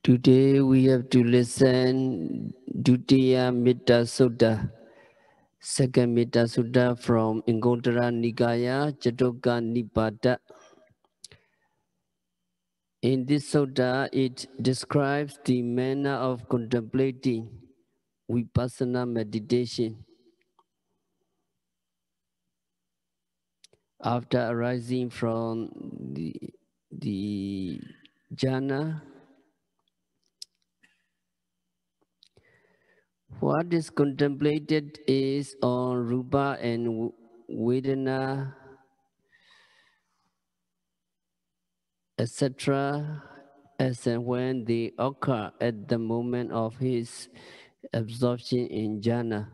Today we have to listen Dutiya Mitta Sutta, second Mitta Sutta from Anguttara Nikaya, Chattoka Nipada. In this sutta, it describes the manner of contemplating vipassana meditation. After arising from the jhana, what is contemplated is on rupa and vedana, etc., as and when they occur at the moment of his absorption in jhana.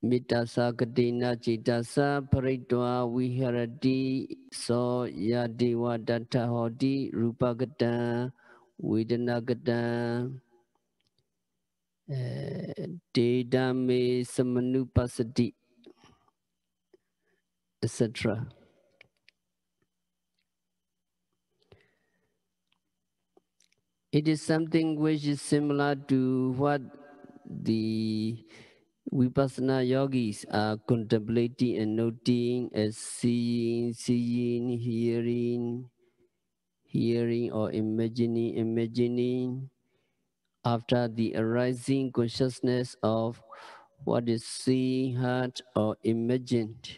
Mittasa katina citasa paritva viharati so yadeva datta hoti rupagata vedanagata dedame samanupasati, etc. It is something which is similar to what the Vipassana yogis are contemplating and noting as seeing, hearing, or imagining, after the arising consciousness of what is seen, heard, or imagined.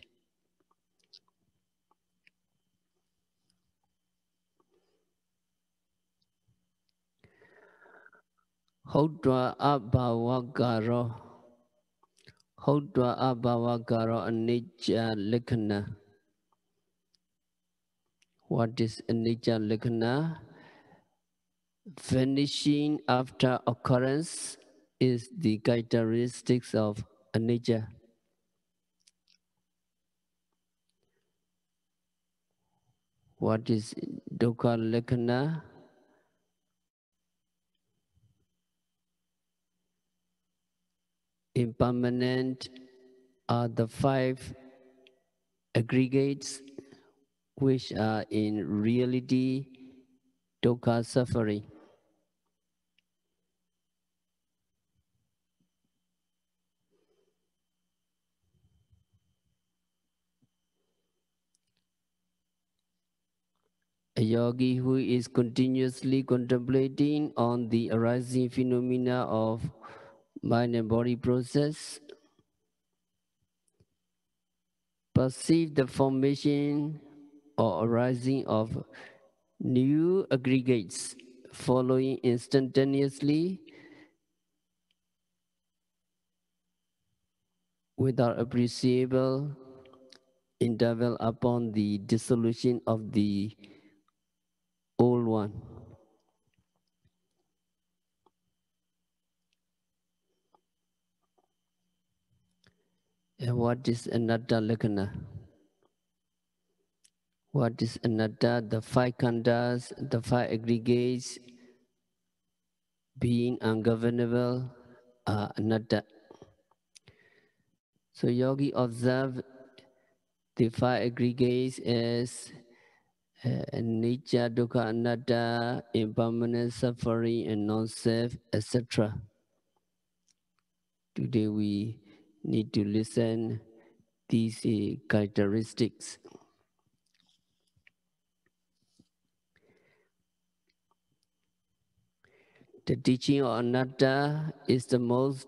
Hodva abhavagaro. Hodva abhavagaro anicca lakkhana. What is anicca lakkhana? Vanishing after occurrence is the characteristics of anicca. What is dukkha lakkhana? Impermanent are the five aggregates which are in reality dukkha suffering. A yogi who is continuously contemplating on the arising phenomena of mind and body process perceive the formation or arising of new aggregates following instantaneously without appreciable interval upon the dissolution of the old one. And what is Anatta lakkhana? What is Anatta? The five khandhas, the five aggregates, being ungovernable, are Anatta. So yogi observe the five aggregates as anicca, dukkha, anatta, impermanent, suffering, and non-self, etc. Today we need to listen these characteristics. The teaching of anatta is the most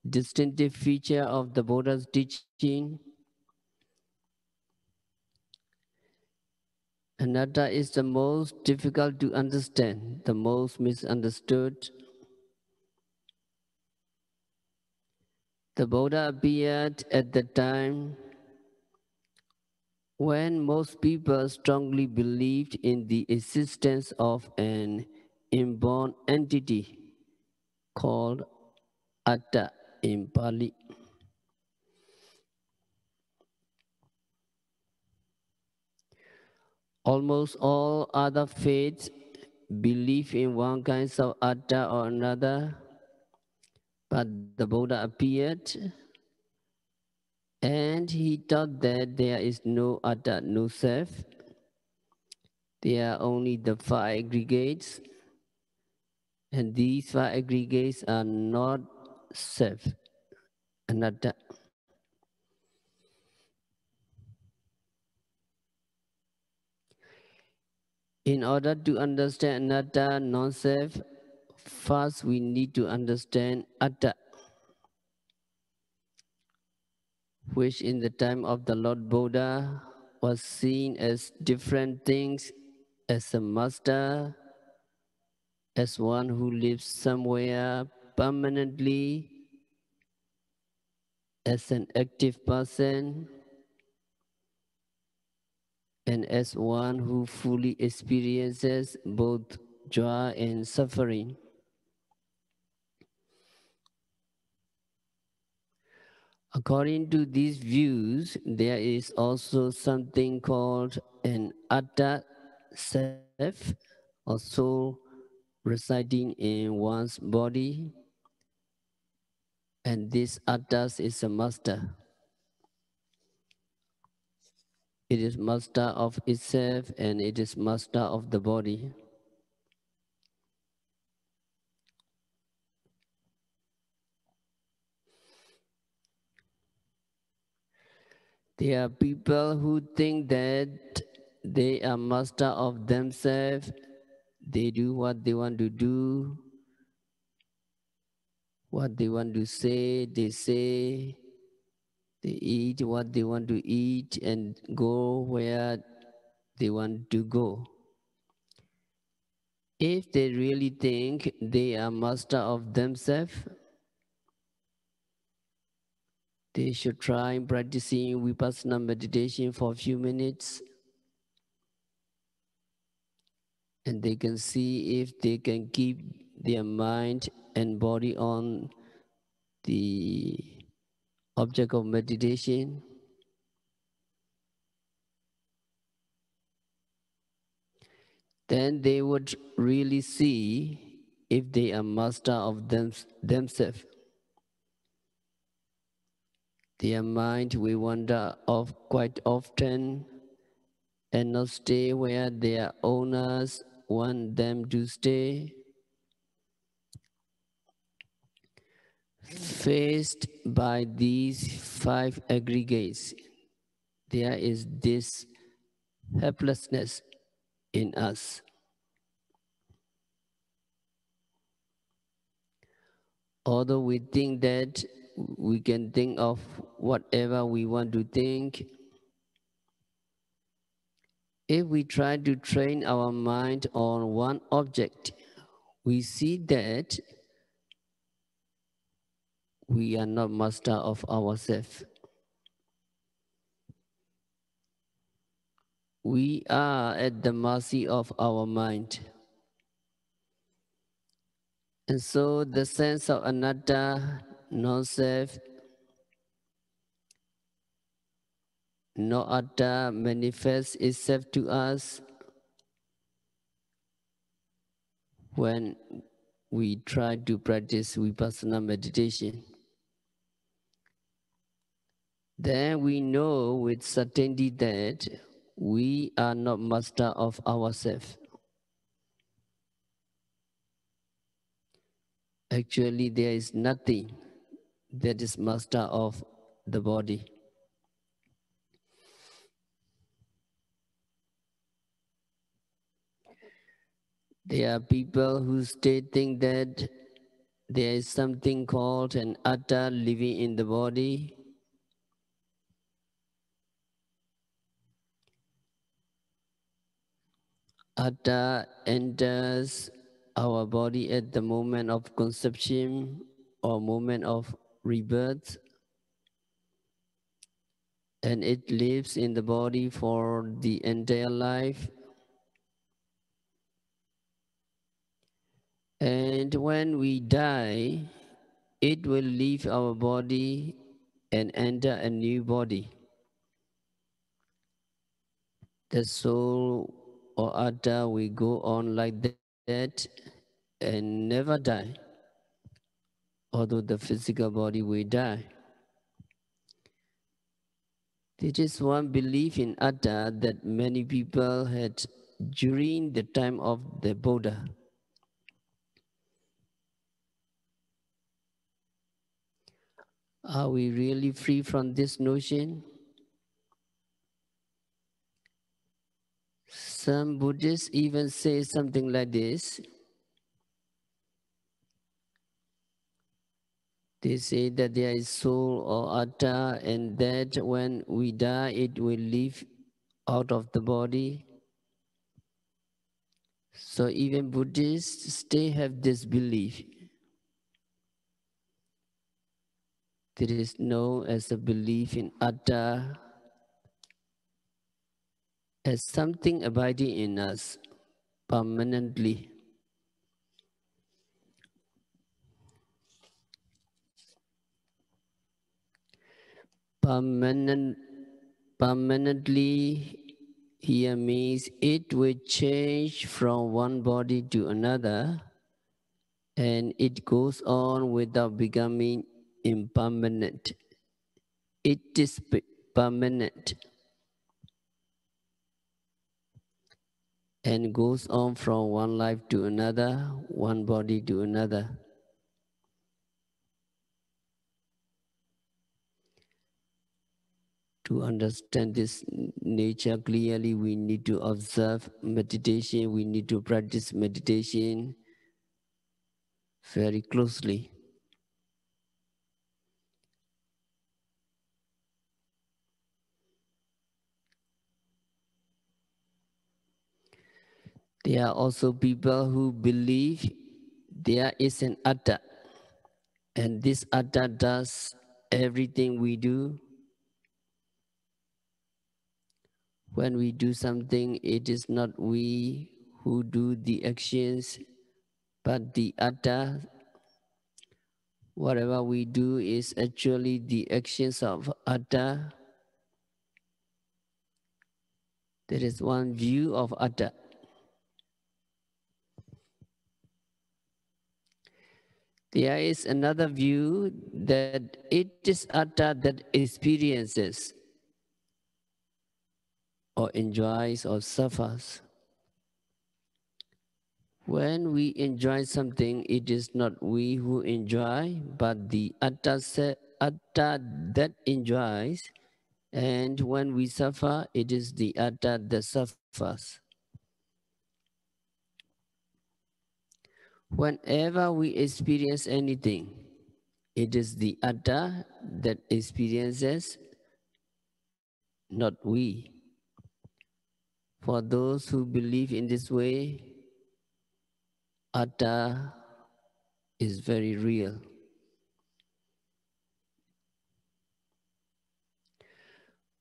distinctive feature of the Buddha's teaching. Anatta is the most difficult to understand, the most misunderstood. The Buddha appeared at the time when most people strongly believed in the existence of an inborn entity called Atta in Pali. Almost all other faiths believe in one kind of Atta or another, but the Buddha appeared and he taught that there is no Atta, no self. There are only the five aggregates, And these five aggregates are not self, anatta. In order to understand anatta, non-self, first we need to understand atta, which in the time of the Lord Buddha was seen as different things, as a master, as one who lives somewhere permanently, as an active person, and as one who fully experiences both joy and suffering. According to these views, there is also something called an atta self, or soul, residing in one's body, and this attas is a master. It is master of itself and it is master of the body. There are people who think that they are master of themselves. They do what they want to do, what they want to say, they say. They eat what they want to eat and go where they want to go. If they really think they are master of themselves, they should try practicing vipassana meditation for a few minutes, and they can see if they can keep their mind and body on the object of meditation. Then they would really see if they are master of themselves. Their mind will wander off quite often and not stay where their owners want them to stay. Faced by these five aggregates, there is this helplessness in us. Although we think that we can think of whatever we want to think, if we try to train our mind on one object, we see that we are not master of ourselves. We are at the mercy of our mind. And so the sense of anatta, non-self, no atta manifests itself to us when we try to practice vipassana meditation. Then we know with certainty that we are not master of ourselves. Actually, there is nothing that is master of the body. There are people who still think that there is something called an atta living in the body. Atta enters our body at the moment of conception or moment of rebirth, and it lives in the body for the entire life. And when we die, it will leave our body and enter a new body. The soul or atta will go on like that and never die, although the physical body will die. This is one belief in atta that many people had during the time of the Buddha. Are we really free from this notion? Some Buddhists even say something like this. They say that there is soul or atta, and that when we die, it will leave out of the body. So even Buddhists still have this belief. There is known as a belief in atta as something abiding in us permanently. Permanently here means it will change from one body to another, and it goes on without becoming impermanent. It is permanent and goes on from one life to another, one body to another. To understand this nature clearly, we need to observe meditation, we need to practice meditation very closely. There are also people who believe there is an Atta, and this Atta does everything we do. When we do something, it is not we who do the actions, but the Atta. Whatever we do is actually the actions of Atta. There is one view of Atta. There is another view that it is Atta that experiences or enjoys or suffers. When we enjoy something, it is not we who enjoy, but the Atta that enjoys. And when we suffer, it is the Atta that suffers. Whenever we experience anything, it is the Atta that experiences, not we. For those who believe in this way, Atta is very real.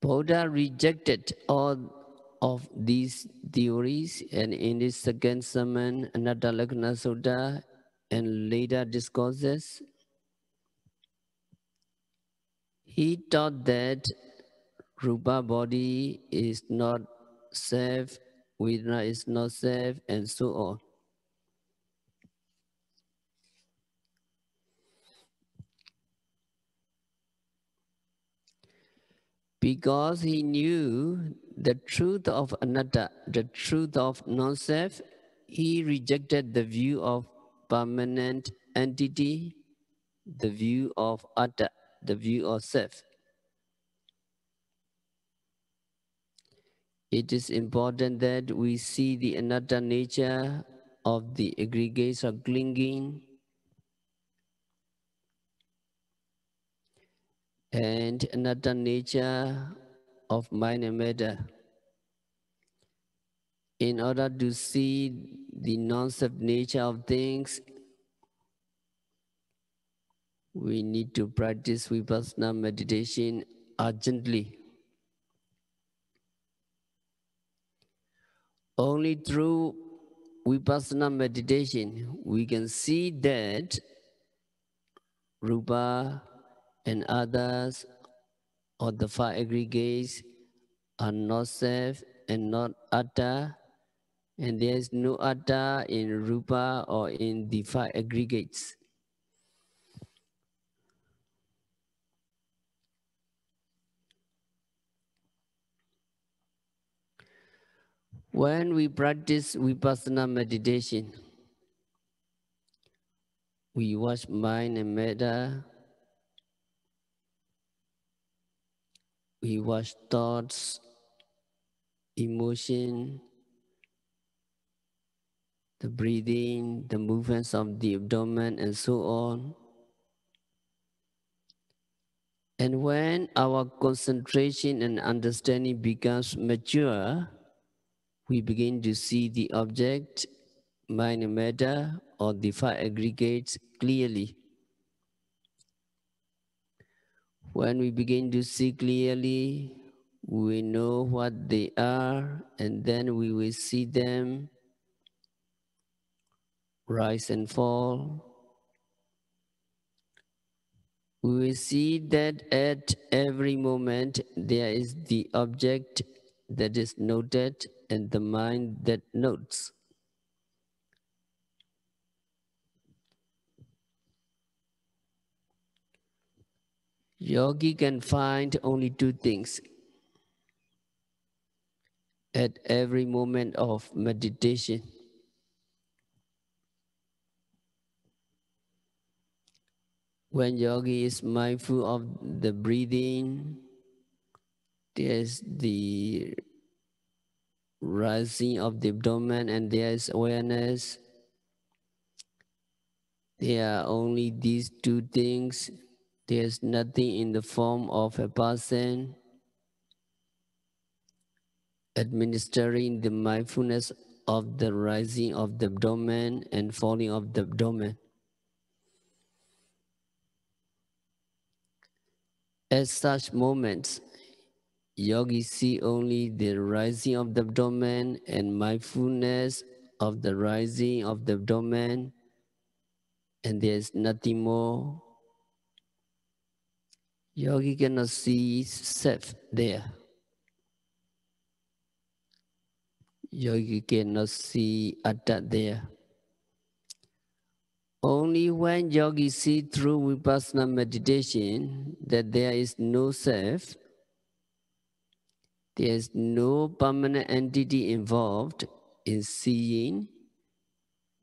Buddha rejected all of these theories, and in his second sermon, Anatta Lakkhana Sutta, and later discourses, he taught that Rupa body is not safe, Vedana is not safe, and so on. Because he knew the truth of Anatta, the truth of non-self, he rejected the view of permanent entity, the view of Atta, the view of self. It is important that we see the Anatta nature of the aggregates of clinging and Anatta nature of mind and matter. In order to see the non-self nature of things, we need to practice Vipassana meditation urgently. Only through Vipassana meditation we can see that Rupa and others or the five aggregates are not self and not Atta, and there is no Atta in Rupa or in the five aggregates. When we practice Vipassana meditation, we watch mind and matter We watch thoughts, emotion, the breathing, the movements of the abdomen, and so on. And when our concentration and understanding becomes mature, we begin to see the object, mind and matter, or the five aggregates clearly. When we begin to see clearly, we know what they are, and then we will see them rise and fall. We will see that at every moment there is the object that is noted and the mind that notes. Yogi can find only two things at every moment of meditation. When yogi is mindful of the breathing, there is the rising of the abdomen and there is awareness. There are only these two things. There is nothing in the form of a person administering the mindfulness of the rising of the abdomen and falling of the abdomen. At such moments, yogis see only the rising of the abdomen and mindfulness of the rising of the abdomen, and there is nothing more. Yogi cannot see self there. Yogi cannot see Atta there. Only when yogis see through vipassana meditation that there is no self, there is no permanent entity involved in seeing,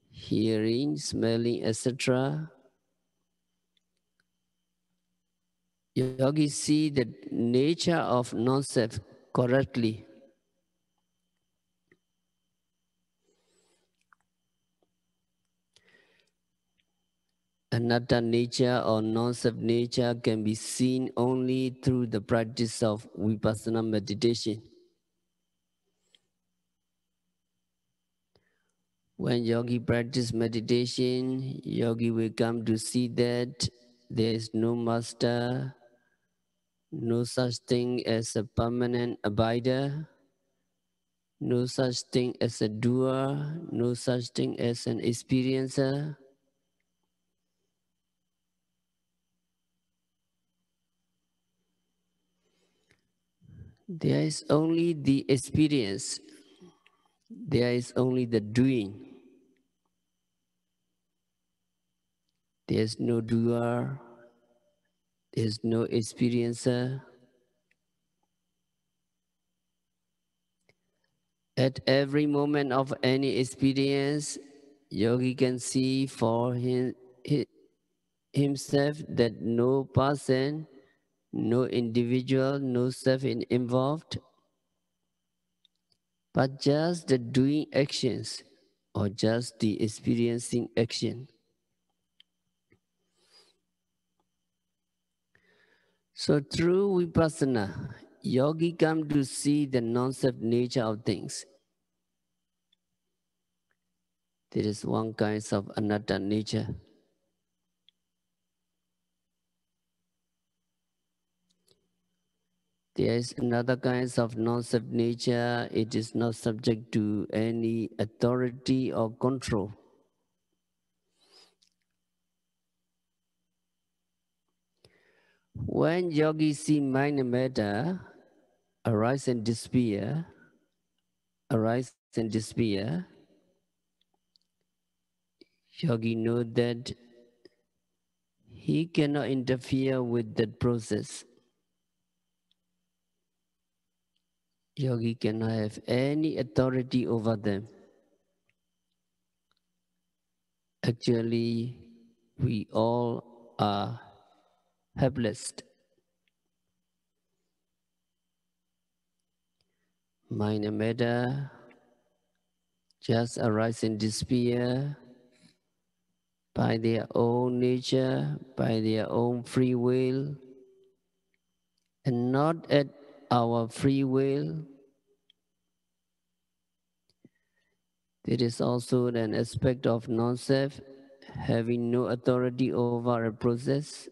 hearing, smelling, etc. Yogis see the nature of non-self correctly. Anatta nature or non-self nature can be seen only through the practice of vipassana meditation. When yogi practice meditation, yogi will come to see that there is no master, no such thing as a permanent abider, no such thing as a doer, no such thing as an experiencer. There is only the experience. There is only the doing. There is no doer. There is no experiencer. At every moment of any experience, yogi can see for himself that no person, no individual, no self is involved, but just the doing actions or just the experiencing action. So through vipassana, yogi come to see the non-self nature of things. There is one kind of anatta nature. There is another kind of non-self nature. It is not subject to any authority or control. When yogis see mind and matter arise and disappear, yogi knows that he cannot interfere with that process. Yogi cannot have any authority over them. Actually, we all are helpless. mind and matter just arise in despair by their own nature, by their own free will, and not at our free will. There is also an aspect of non-self, having no authority over a process.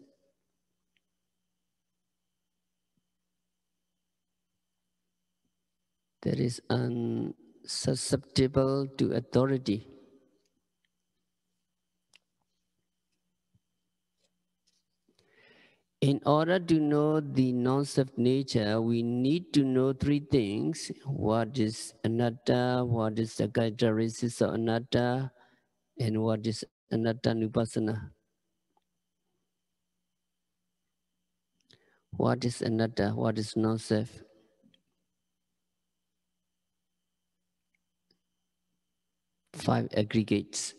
That is unsusceptible to authority. In order to know the non-self nature, we need to know three things. What is anatta, what is the characteristics of anatta, and what is anatta nupassana. What is anatta, what is non-self? Five aggregates.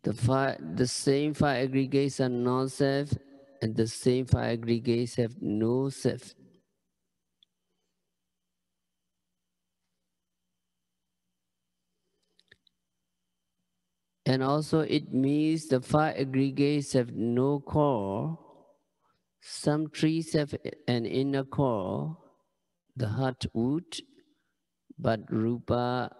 The same five aggregates are non-self, and the same five aggregates have no self. And also it means the five aggregates have no core. Some trees have an inner core, the heart wood, but rupa,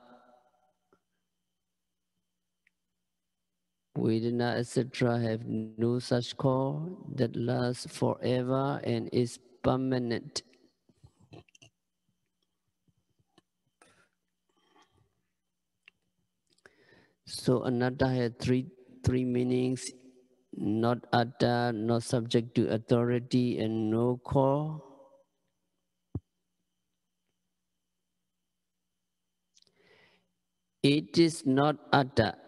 Vedana, etc. have no such core that lasts forever and is permanent. So anatta has three meanings: not atta, not subject to authority, and no core. It is not atta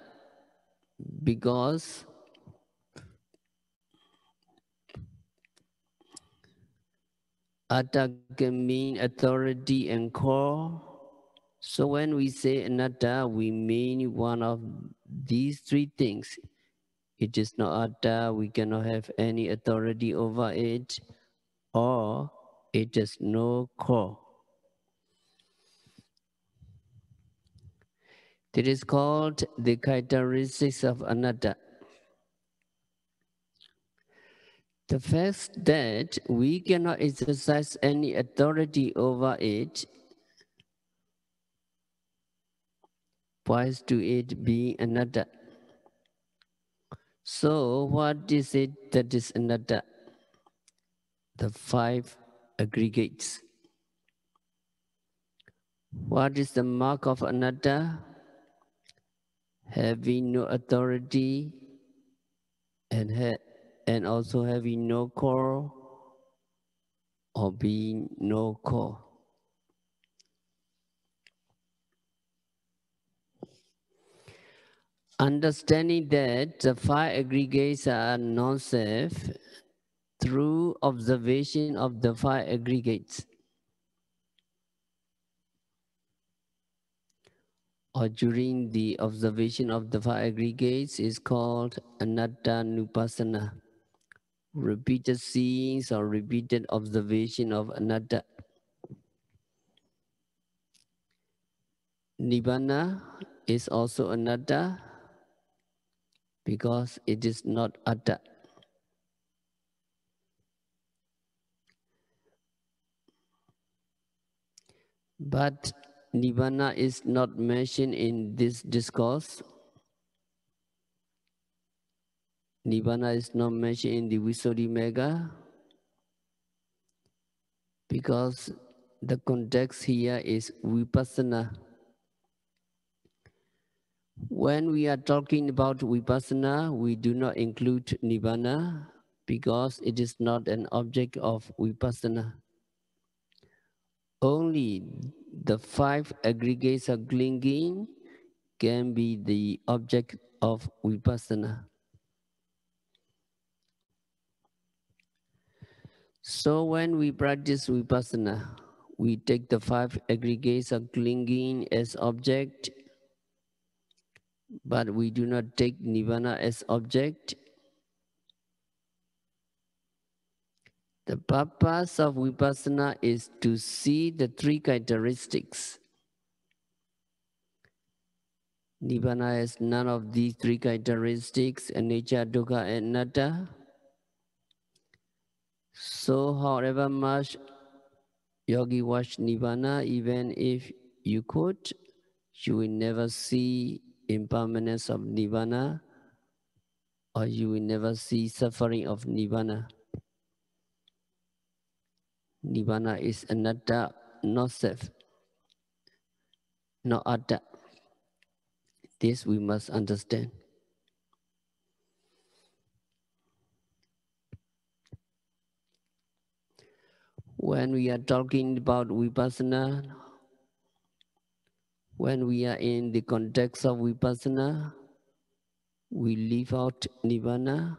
because atta can mean authority and core. So when we say anatta, we mean one of these three things. It is not atta, we cannot have any authority over it, or it has no core. It is called the characteristics of anatta. The fact that we cannot exercise any authority over it points to it being anatta. So what is it that is anatta? The five aggregates. What is the mark of anatta? Having no authority and also having no core or being no core. Understanding that the five aggregates are non-self through observation of the five aggregates, or during the observation of the five aggregates, is called anatta nupassana. Repeated seeings or repeated observation of anatta. Nibbana is also anatta because it is not atta. But Nibbana is not mentioned in this discourse. Nibbana is not mentioned in the Visuddhimagga because the context here is vipassana. When we are talking about vipassana, we do not include Nibbana because it is not an object of vipassana. Only the five aggregates of clinging can be the object of vipassana. So when we practice vipassana, we take the five aggregates of clinging as object, but we do not take Nibbana as object. The purpose of vipassana is to see the three characteristics. Nibbana has none of these three characteristics, anicca, dukkha, and anatta. So however much yogi watch Nibbana, even if you could, you will never see impermanence of Nibbana, or you will never see suffering of Nibbana. Nibbana is anatta, not self, not atta. This we must understand. When we are talking about vipassana, when we are in the context of vipassana, we leave out Nibbana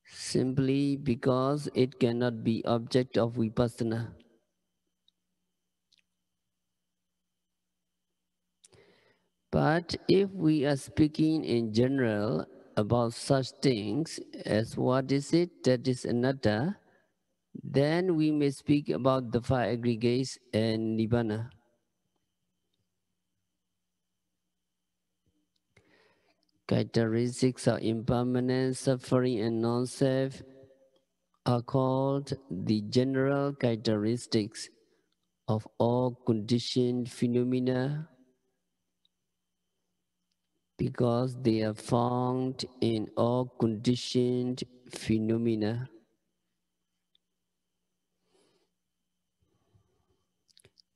simply because it cannot be object of vipassana. But if we are speaking in general about such things as what is it that is anatta, then we may speak about the five aggregates and Nibbana. Characteristics of impermanence, suffering, and non-self are called the general characteristics of all conditioned phenomena because they are found in all conditioned phenomena.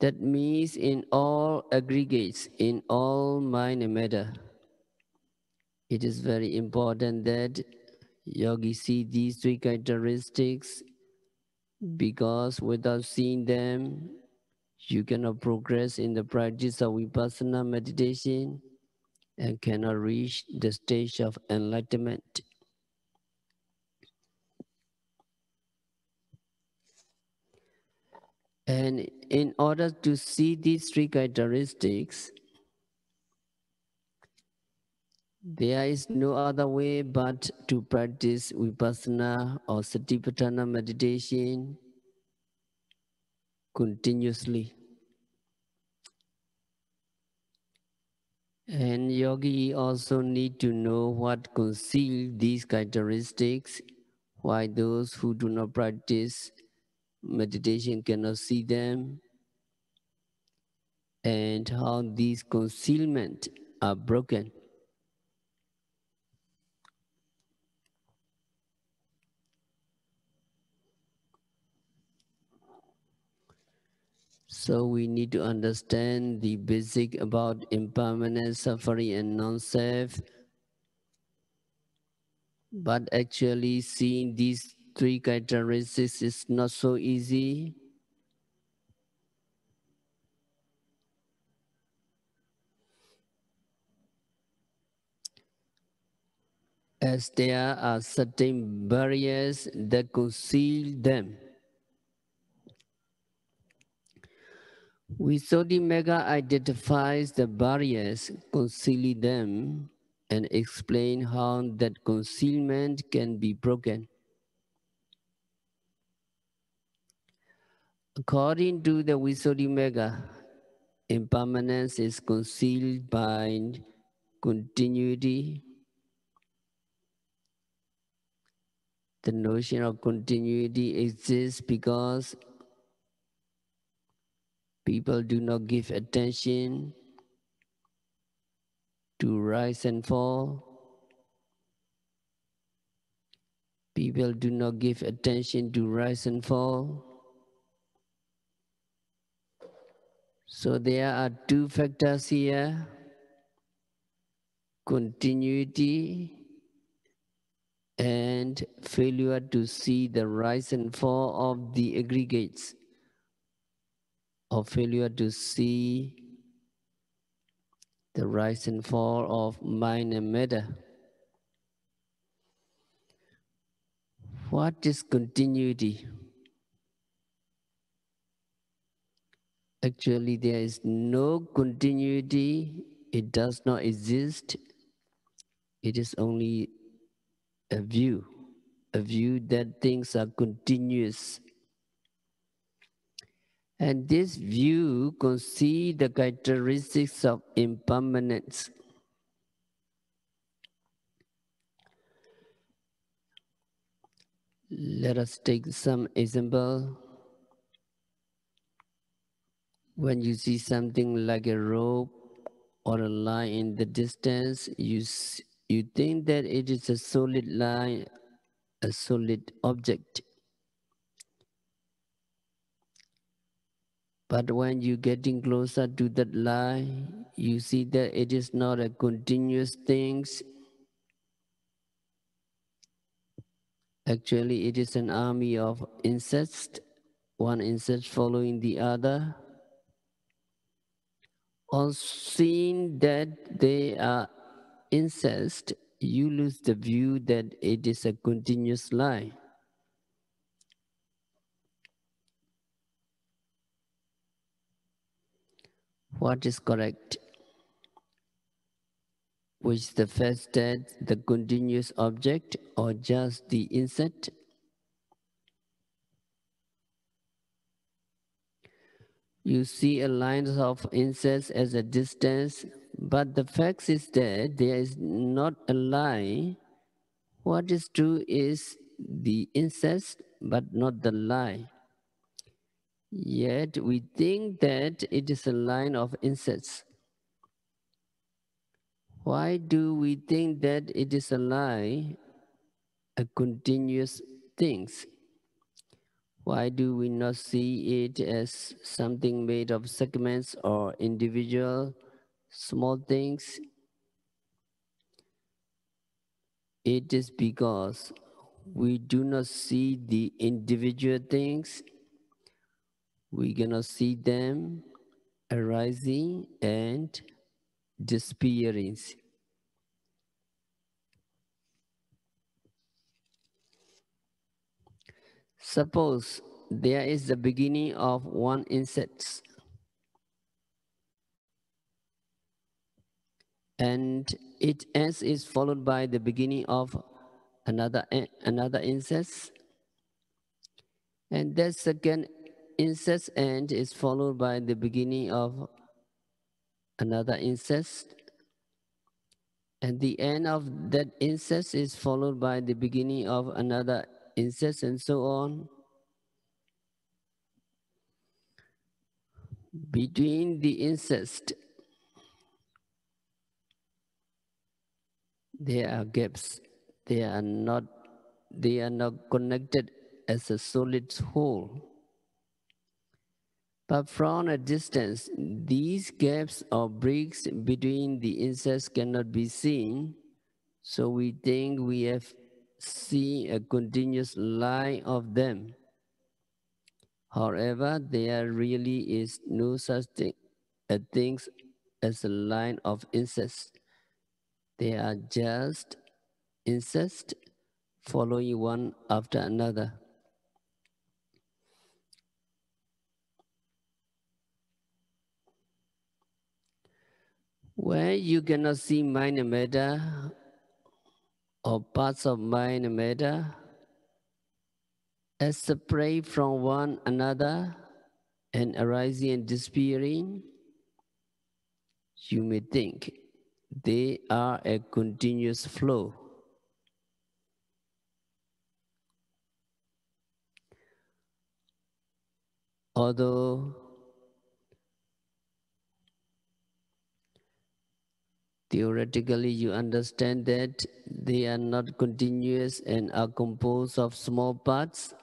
That means in all aggregates, in all mind and matter. It is very important that yogis see these three characteristics because without seeing them, you cannot progress in the practice of vipassana meditation and cannot reach the stage of enlightenment. And in order to see these three characteristics, there is no other way but to practice vipassana or satipatthana meditation continuously. And yogi also need to know what conceal these characteristics, why those who do not practice meditation cannot see them, and how these concealment are broken. So we need to understand the basic about impermanence, suffering, and non-self. But actually seeing these three characteristics is not so easy. As there are certain barriers that conceal them. Visuddhimagga identifies the barriers concealing them and explain how that concealment can be broken. According to the Visuddhimagga, impermanence is concealed by continuity. The notion of continuity exists because people do not give attention to rise and fall. People do not give attention to rise and fall. So there are two factors here: continuity and failure to see the rise and fall of the aggregates, or failure to see the rise and fall of mind and matter. What is continuity? Actually, there is no continuity. It does not exist. It is only a view, a view that things are continuous. And this view concedes the characteristics of impermanence. Let us take some example. When you see something like a rope or a line in the distance, you think that it is a solid line, a solid object. But when you're getting closer to that line, you see that it is not a continuous thing. Actually, it is an army of insects, one insect following the other. On seeing that they are insects, you lose the view that it is a continuous line. What is correct? Which the fact that the continuous object or just the insect? You see a line of insects as a distance, but the fact is that there is not a line. What is true is the insect, but not the line. Yet we think that it is a line of insects. Why do we think that it is a line, a continuous thing? Why do we not see it as something made of segments or individual small things? It is because we do not see the individual things. We cannot see them arising and disappearing. Suppose there is the beginning of one insect and its end is followed by the beginning of another insect, and that second insect's end is followed by the beginning of another insect, and the end of that insect is followed by the beginning of another insect, and so on. Between the insects, there are gaps. They are not connected as a solid whole. But from a distance, these gaps or breaks between the insects cannot be seen, so we think we have seen a continuous line of them. However, there really is no such thing as a line of insects. They are just insects following one after another. Where you cannot see mind and matter or parts of mind and matter as separate from one another and arising and disappearing, you may think they are a continuous flow. Although theoretically you understand that they are not continuous and are composed of small parts,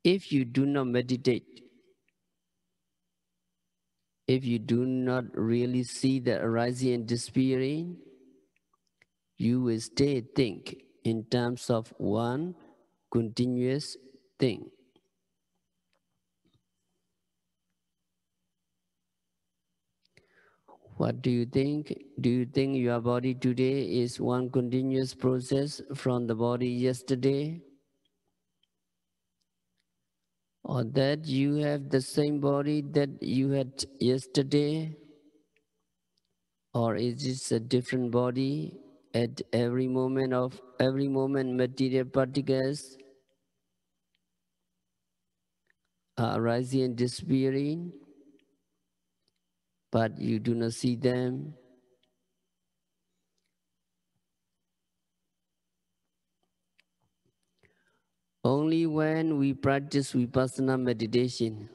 if you do not meditate, if you do not really see the arising and disappearing, you will stay think in terms of one continuous thing. What do you think? Do you think your body today is one continuous process from the body yesterday? Or that you have the same body that you had yesterday? Or is it a different body at every moment material particles are arising and disappearing, but you do not see them. Only when we practice vipassana meditation,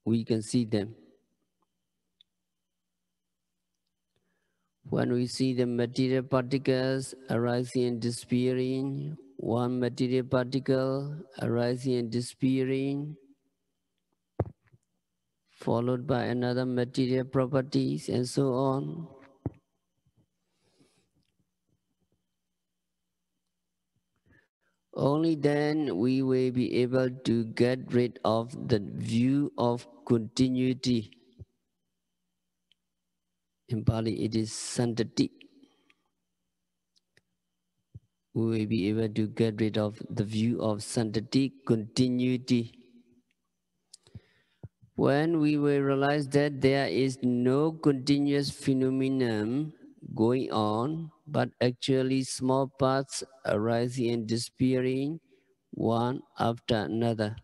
we can see them. When we see the material particles arising and disappearing, one material particle arising and disappearing, followed by another material properties, and so on. Only then we will be able to get rid of the view of continuity. In Pali, it is santati. We will be able to get rid of the view of santati, continuity. When we will realize that there is no continuous phenomenon going on, but actually small parts arising and disappearing one after another.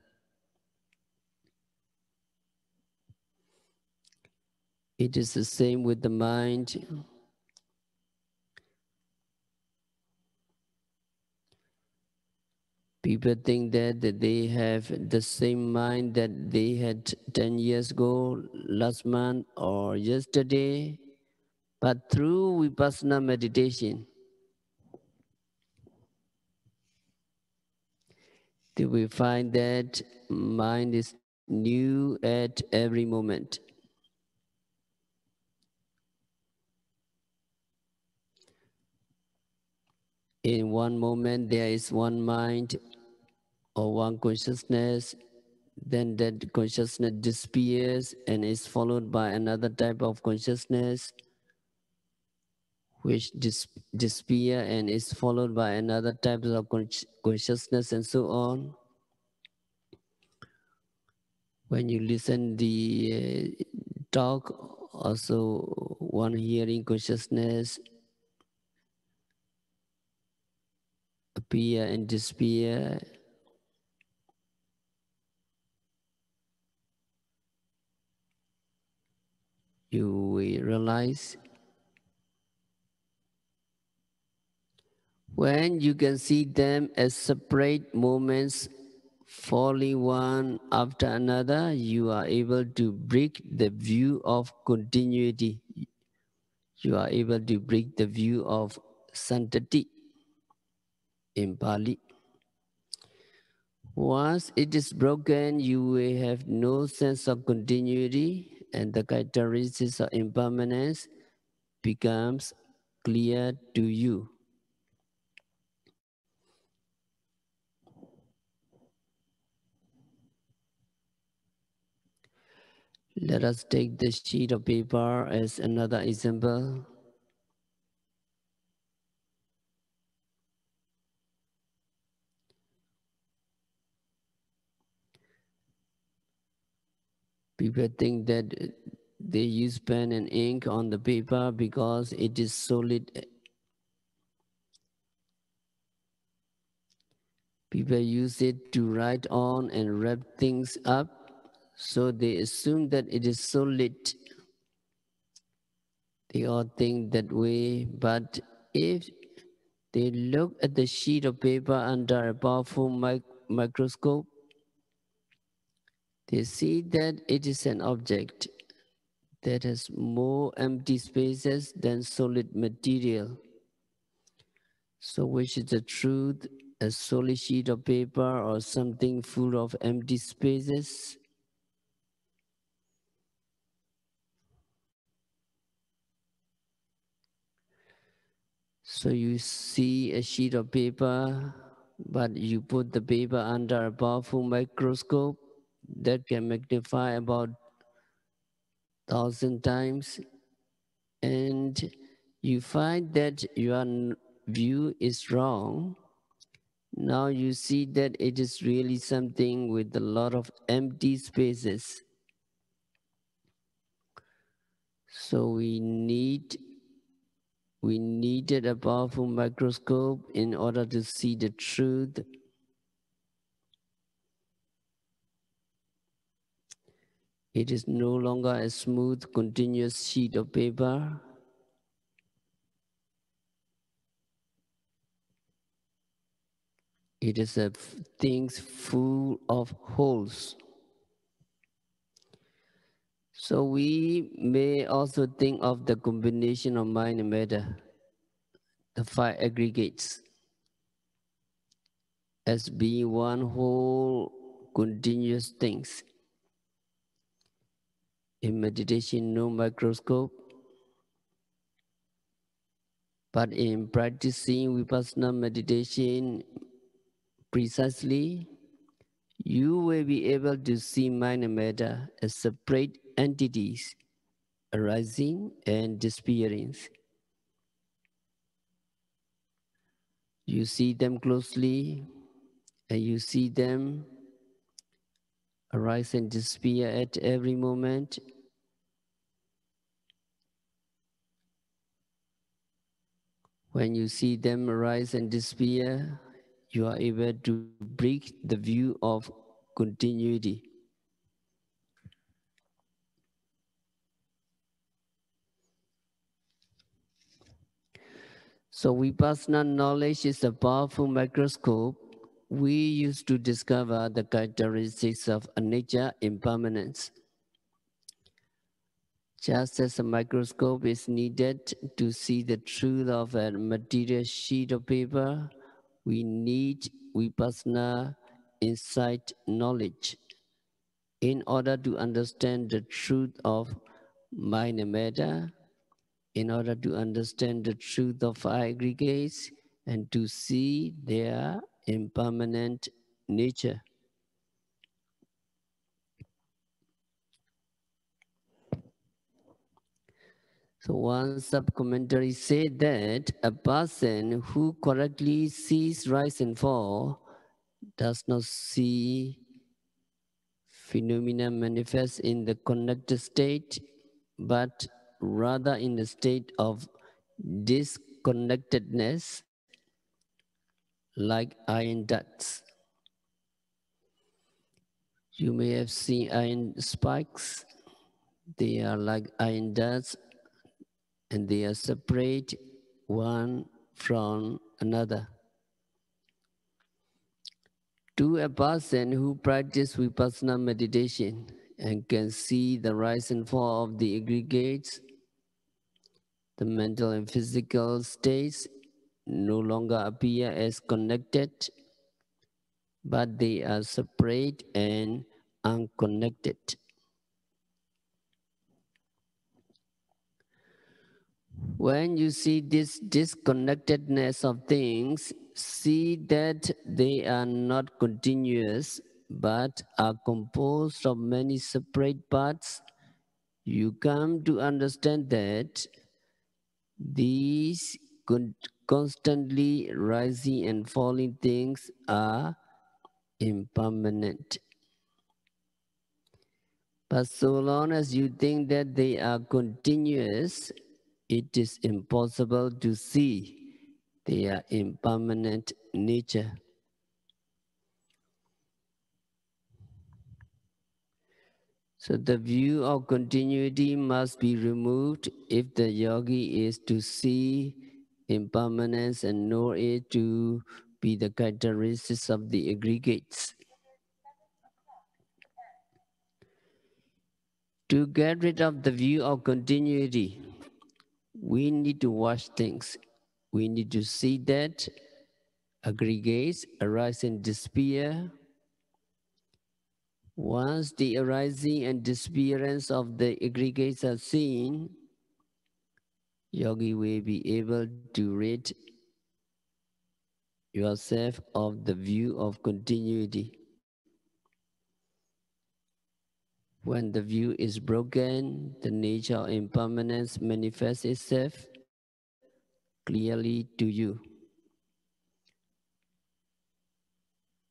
It is the same with the mind. People think that they have the same mind that they had 10 years ago, last month, or yesterday. But through vipassana meditation, they will find that mind is new at every moment. In one moment, there is one mind or one consciousness, then that consciousness disappears and is followed by another type of consciousness, which disappear and is followed by another type of consciousness, and so on. When you listen the talk, also one hearing consciousness appear and disappear. You will realize when you can see them as separate moments falling one after another, you are able to break the view of continuity. You are able to break the view of santati in Pali. Once it is broken, you will have no sense of continuity, and the characteristics of impermanence becomes clear to you. Let us take the sheet of paper as another example. People think that they use pen and ink on the paper because it is solid. People use it to write on and wrap things up, so they assume that it is solid. They all think that way, but if they look at the sheet of paper under a powerful microscope, they see that it is an object that has more empty spaces than solid material. So which is the truth, a solid sheet of paper or something full of empty spaces? So you see a sheet of paper, but you put the paper under a powerful microscope that can magnify about 1,000 times, and you find that your view is wrong. Now you see that it is really something with a lot of empty spaces. So we needed a powerful microscope in order to see the truth. It is no longer a smooth, continuous sheet of paper. It is a things full of holes. So we may also think of the combination of mind and matter, the five aggregates, as being one whole continuous things. In meditation, no microscope, but in practicing vipassana meditation precisely, you will be able to see mind and matter as separate entities arising and disappearing. You see them closely and you see them arise and disappear at every moment. When you see them arise and disappear, you are able to break the view of continuity. So Vipassana knowledge is a powerful microscope we use to discover the characteristics of anicca, impermanence. Just as a microscope is needed to see the truth of a material sheet of paper, we need Vipassana insight knowledge in order to understand the truth of mind and matter, in order to understand the truth of aggregates, and to see their impermanent nature. So one sub-commentary said that a person who correctly sees rise and fall does not see phenomena manifest in the connected state, but rather in the state of disconnectedness, like iron ducts. You may have seen iron spikes. They are like iron ducts and they are separate one from another. To a person who practices vipassana meditation and can see the rise and fall of the aggregates, the mental and physical states no longer appear as connected, but they are separate and unconnected. When you see this disconnectedness of things, see that they are not continuous, but are composed of many separate parts. You come to understand that these constantly rising and falling things are impermanent. But so long as you think that they are continuous, it is impossible to see their impermanent nature. So the view of continuity must be removed if the yogi is to see impermanence and know it to be the characteristics of the aggregates. To get rid of the view of continuity, we need to watch things. We need to see that aggregates arise and disappear. Once the arising and disappearance of the aggregates are seen, yogi will be able to rid yourself of the view of continuity. When the view is broken, the nature of impermanence manifests itself clearly to you.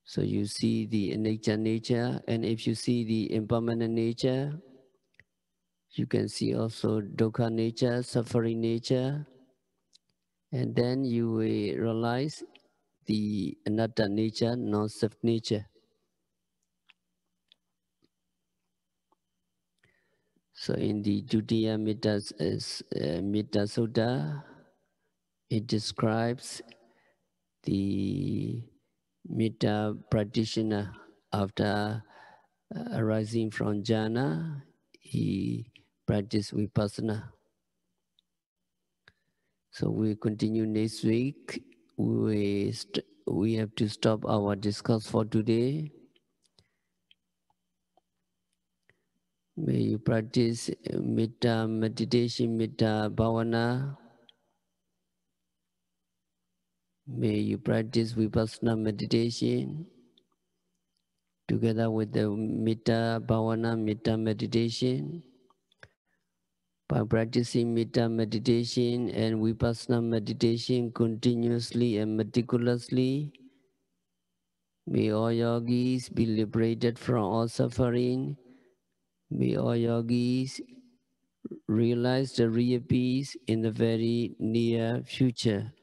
So you see the anicca nature, and if you see the impermanent nature, you can see also dukkha nature, suffering nature, and then you will realize the anatta nature, non-self nature. So in the Dutiya Mitta Sutta, it describes the Mitta practitioner after arising from jhana, he practiced vipassana. So we continue next week. We have to stop our discourse for today. May you practice Metta meditation, Metta bhavana. May you practice vipassana meditation together with the Metta bhavana, Metta meditation. By practicing Metta meditation and vipassana meditation continuously and meticulously, may all yogis be liberated from all suffering. May all yogis realize the real peace in the very near future.